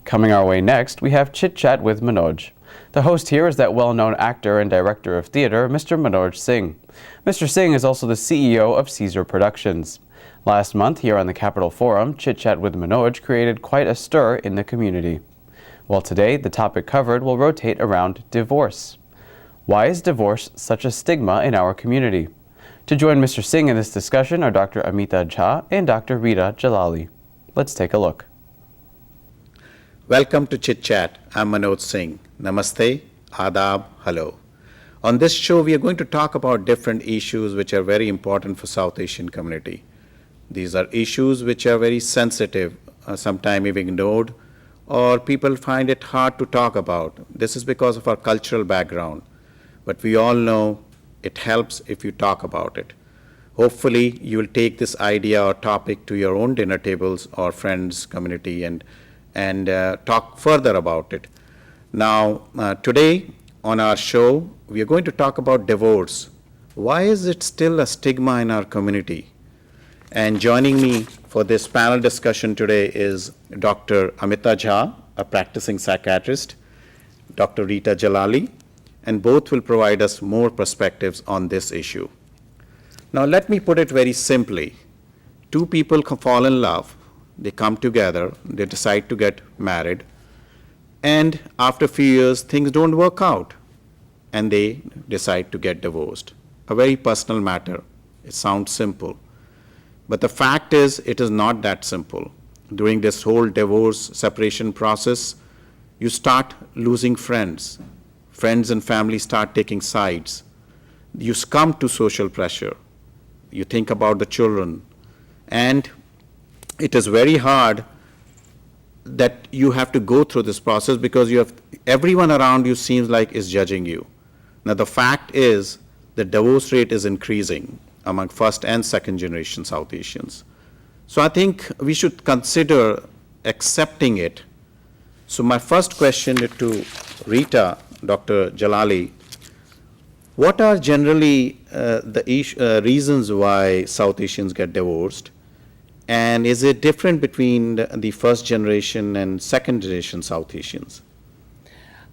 Coming our way next, we have Chit Chat with Manoj. The host here is that well-known actor and director of theater, Mr. Manoj Singh. Mr. Singh is also the CEO of Caesar Productions. Last month, here on the Capitol Forum, Chit Chat with Manoj created quite a stir in the community. Well, today, the topic covered will rotate around divorce. Why is divorce such a stigma in our community? To join Mr. Singh in this discussion are Dr. Amita and Dr. Rital Jalali. Let's take a look. Welcome to Chit Chat. I'm Manoj Singh. Namaste, Adab, hello. On this show, we are going to talk about different issues which are very important for South Asian community. These are issues which are very sensitive, sometimes even ignored, or people find it hard to talk about. This is because of our cultural background. But we all know it helps if you talk about it. Hopefully, you will take this idea or topic to your own dinner tables or friends, community, and talk further about it. Now, today on our show, we are going to talk about divorce. Why is it still a stigma in our community? And joining me for this panel discussion today is Dr. Amita, a practicing psychiatrist, Dr. Rital Jalali, and both will provide us more perspectives on this issue. Now, let me put it very simply. Two people fall in love, they come together, they decide to get married, and after a few years, things don't work out, and they decide to get divorced. A very personal matter. It sounds simple. But the fact is, it is not that simple. During this whole divorce separation process, you start losing friends. Friends and family start taking sides. You succumb to social pressure. You think about the children. And it is very hard that you have to go through this process because you have everyone around you seems like is judging you. Now, the fact is the divorce rate is increasing among first and second generation South Asians. So I think we should consider accepting it. So my first question is to Rita, Dr. Jalali. What are generally the reasons why South Asians get divorced? And is it different between the first generation and second generation South Asians?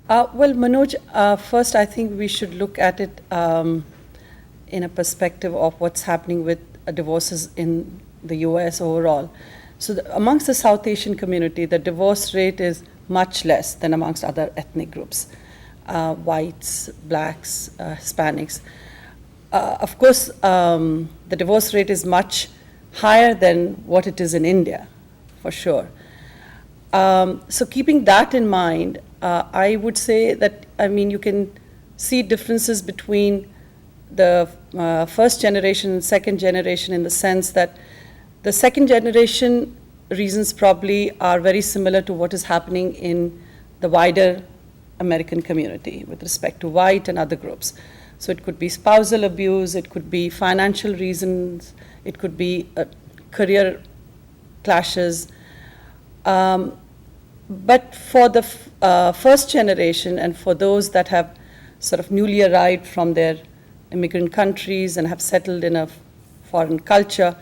Well, Manoj, first I think we should look at it in a perspective of what's happening with divorces in the US overall. So amongst the South Asian community, the divorce rate is much less than amongst other ethnic groups, whites, blacks, Hispanics. Of course, the divorce rate is much higher than what it is in India, for sure. So keeping that in mind, I would say that, you can see differences between the first generation and second generation in the sense that the second generation reasons probably are very similar to what is happening in the wider American community with respect to white and other groups. So it could be spousal abuse, it could be financial reasons, it could be career clashes. But for the first generation and for those that have sort of newly arrived from their immigrant countries and have settled in a foreign culture,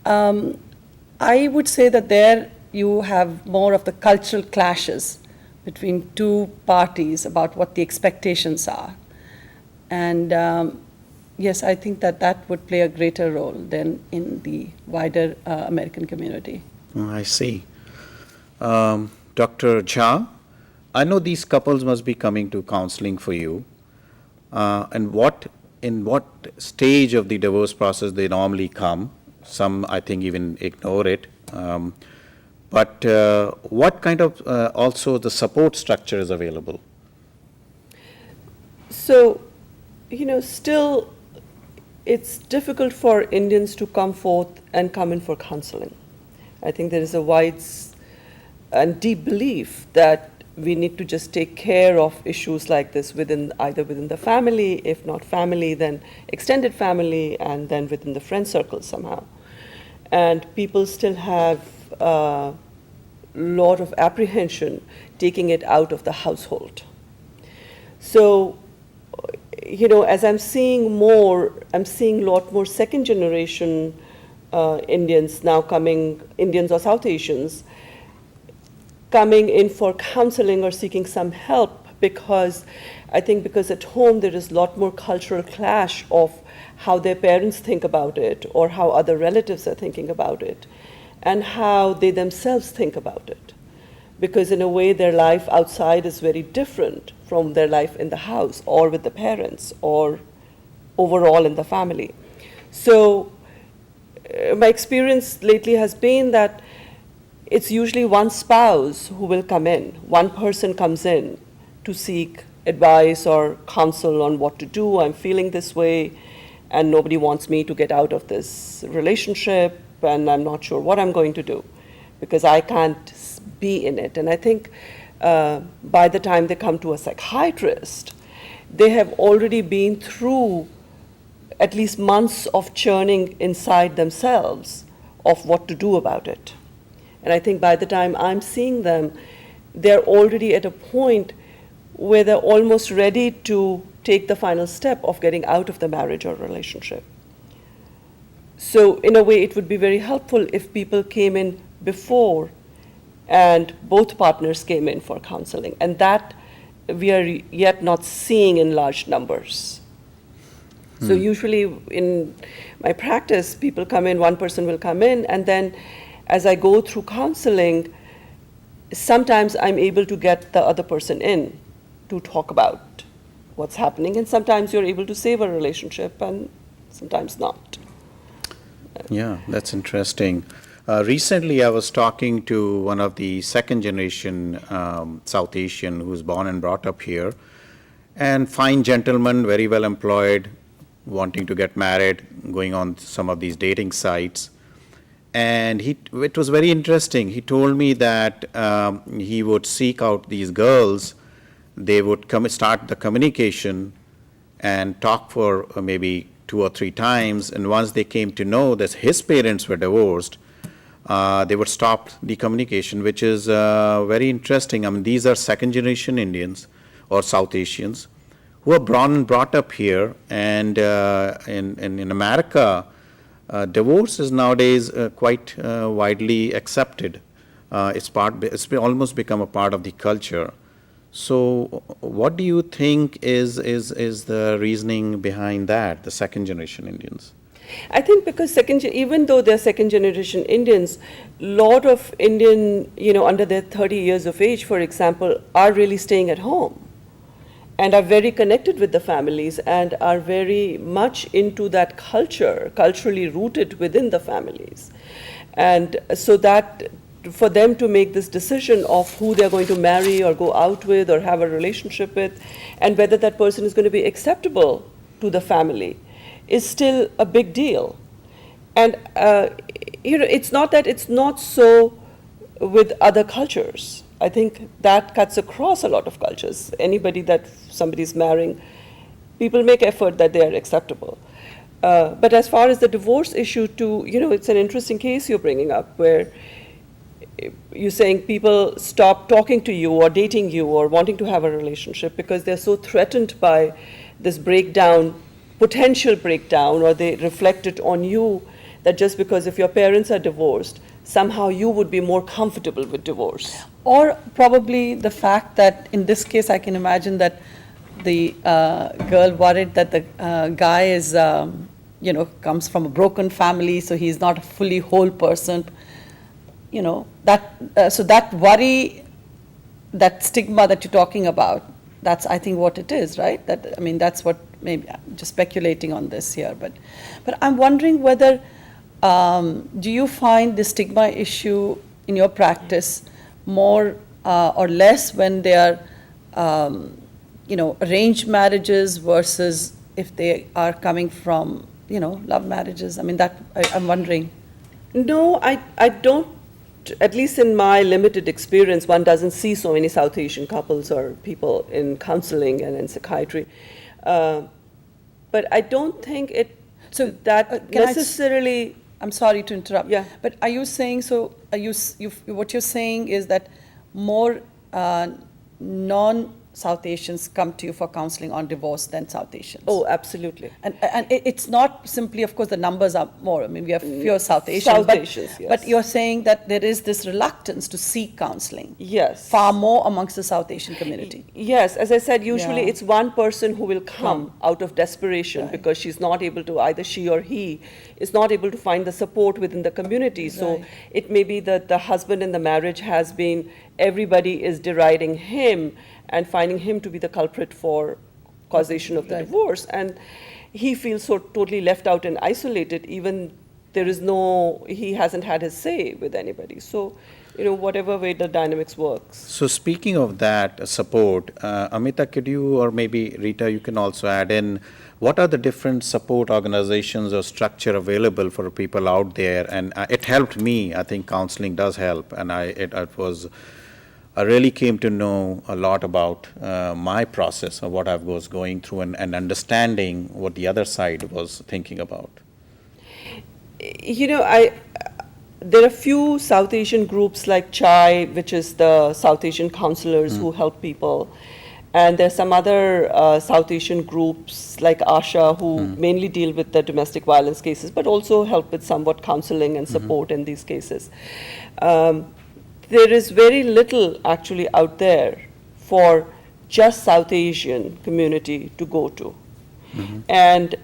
I would say that there you have more of the cultural clashes between two parties about what the expectations are. And yes, I think that that would play a greater role than in the wider American community. I see. Dr. Jha, I know these couples must be coming to counseling for you. And in what stage of the divorce process they normally come? Some, I think, even ignore it. But what kind of also the support structure is available? So, still it's difficult for Indians to come forth and come in for counseling. I think there is a wide and deep belief that we need to just take care of issues like this either within the family, if not family, then extended family, and then within the friend circle somehow. And people still have a lot of apprehension taking it out of the household. So, as I'm seeing a lot more second generation Indians now coming, Indians or South Asians, coming in for counseling or seeking some help, because I think because at home there is a lot more cultural clash of how their parents think about it or how other relatives are thinking about it and how they themselves think about it. Because in a way their life outside is very different from their life in the house or with the parents or overall in the family. So my experience lately has been that it's usually one spouse who will come in, one person comes in to seek advice or counsel on what to do. I'm feeling this way, and nobody wants me to get out of this relationship, and I'm not sure what I'm going to do because I can't be in it. And I think by the time they come to a psychiatrist, they have already been through at least months of churning inside themselves of what to do about it. And I think by the time I'm seeing them, they're already at a point where they're almost ready to take the final step of getting out of the marriage or relationship. So in a way, it would be very helpful if people came in before and both partners came in for counseling. And that we are yet not seeing in large numbers. So usually in my practice, people come in, one person will come in, and then as I go through counseling, sometimes I'm able to get the other person in to talk about what's happening, and sometimes you're able to save a relationship and sometimes not. Yeah, that's interesting. Recently, I was talking to one of the second generation South Asian who's born and brought up here, and fine gentleman, very well employed, wanting to get married, going on some of these dating sites. And it was very interesting. He told me that he would seek out these girls. They would start the communication and talk for maybe 2 or 3 times. And once they came to know that his parents were divorced, they would stop the communication, which is very interesting. I mean, these are second generation Indians or South Asians who are brought up here. And in America, divorce is nowadays quite widely accepted. It's almost become a part of the culture. So what do you think is the reasoning behind that, the second generation Indians? I think because even though they're second generation Indians, a lot of Indian, under their 30 years of age, for example, are really staying at home and are very connected with the families and are very much into that culture, culturally rooted within the families. And so that for them to make this decision of who they're going to marry or go out with or have a relationship with, and whether that person is going to be acceptable to the family, is still a big deal. And it's not that it's not so with other cultures. I think that cuts across a lot of cultures. Anybody that somebody's marrying, people make effort that they are acceptable. But as far as the divorce issue too, it's an interesting case you're bringing up where you're saying people stop talking to you or dating you or wanting to have a relationship because they're so threatened by this breakdown, potential breakdown, or they reflect it on you that just because if your parents are divorced, somehow you would be more comfortable with divorce. Or probably the fact that in this case, I can imagine that the girl worried that the guy is, comes from a broken family, so he's not a fully whole person. So that worry, that stigma that you're talking about, that's I think what it is, right? That's what, maybe I'm just speculating on this here, but I'm wondering whether do you find the stigma issue in your practice more or less when they are, arranged marriages versus if they are coming from, love marriages? I'm wondering. No, I don't. At least in my limited experience, one doesn't see so many South Asian couples or people in counseling and in psychiatry. But I don't think that necessarily. I'm sorry to interrupt. Yeah. But are you saying what you're saying is that more South Asians come to you for counseling on divorce than South Asians. Oh, absolutely. And it's not simply, of course, the numbers are more. I mean, we have fewer South Asians. South but, Asians, yes. But you're saying that there is this reluctance to seek counseling. Yes. Far more amongst the South Asian community. Yes, as I said, usually Yeah. it's one person who will come out of desperation Right. because she's not able to, either she or he is not able to find the support within the community. So Right. it may be that the husband in the marriage has been, everybody is deriding him and finding him to be the culprit for causation of the Right. divorce. And he feels so totally left out and isolated, even there is no, he hasn't had his say with anybody. So, whatever way the dynamics works. So speaking of that support, Amita, could you, or maybe Rita, you can also add in, what are the different support organizations or structure available for people out there? And it helped me. I think counseling does help, and I really came to know a lot about my process of what I was going through and understanding what the other side was thinking about. There are few South Asian groups like CHAI, which is the South Asian counselors who help people. And there's some other South Asian groups like ASHA who mainly deal with the domestic violence cases, but also help with somewhat counseling and support in these cases. There is very little actually out there for just South Asian community to go to. And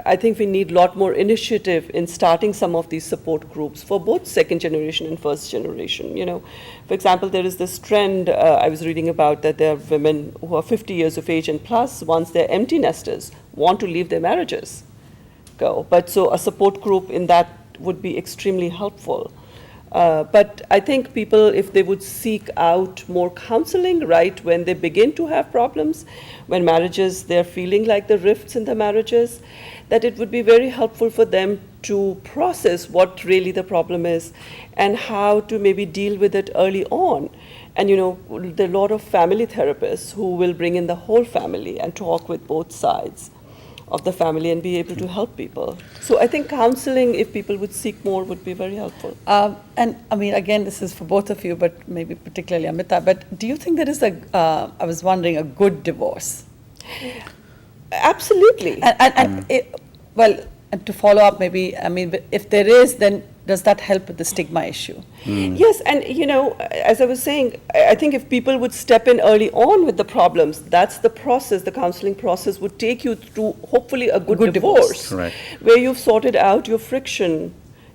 I think we need a lot more initiative in starting some of these support groups for both second generation and first generation. For example, there is this trend I was reading about that there are women who are 50 years of age and plus, once they're empty nesters, want to leave their marriages, go. But so a support group in that would be extremely helpful. But I think people, if they would seek out more counseling right when they begin to have problems, when marriages, they're feeling like the rifts in the marriages, that it would be very helpful for them to process what really the problem is and how to maybe deal with it early on. And there are a lot of family therapists who will bring in the whole family and talk with both sides of the family and be able to help people. So I think counseling, if people would seek more, would be very helpful. And I mean, again, this is for both of you, but maybe particularly Amita, but do you think there is I was wondering, a good divorce? Absolutely. And to follow up, maybe, I mean, if there is, then does that help with the stigma issue? Yes, and as I was saying, I think if people would step in early on with the problems, that's the process, the counseling process would take you through hopefully a good divorce. Correct. Where you've sorted out your friction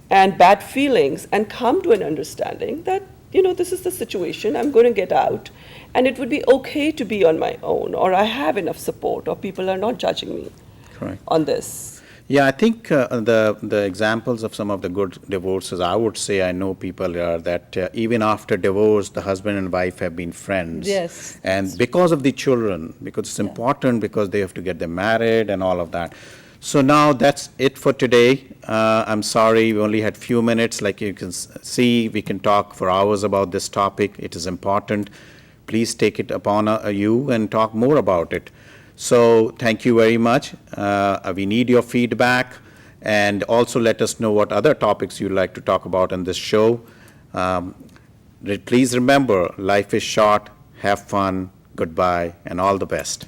and bad feelings and come to an understanding that, this is the situation, I'm going to get out, and it would be okay to be on my own, or I have enough support, or people are not judging me Correct. on this. Yeah, I think the examples of some of the good divorces, I would say, I know people are that even after divorce, the husband and wife have been friends. Yes. And because of the children, because it's important, because they have to get them married and all of that. So now that's it for today. I'm sorry, we only had few minutes. Like you can see, we can talk for hours about this topic. It is important. Please take it upon you and talk more about it. So thank you very much. We need your feedback, and also let us know what other topics you'd like to talk about on this show. Please remember, life is short, have fun, goodbye, and all the best.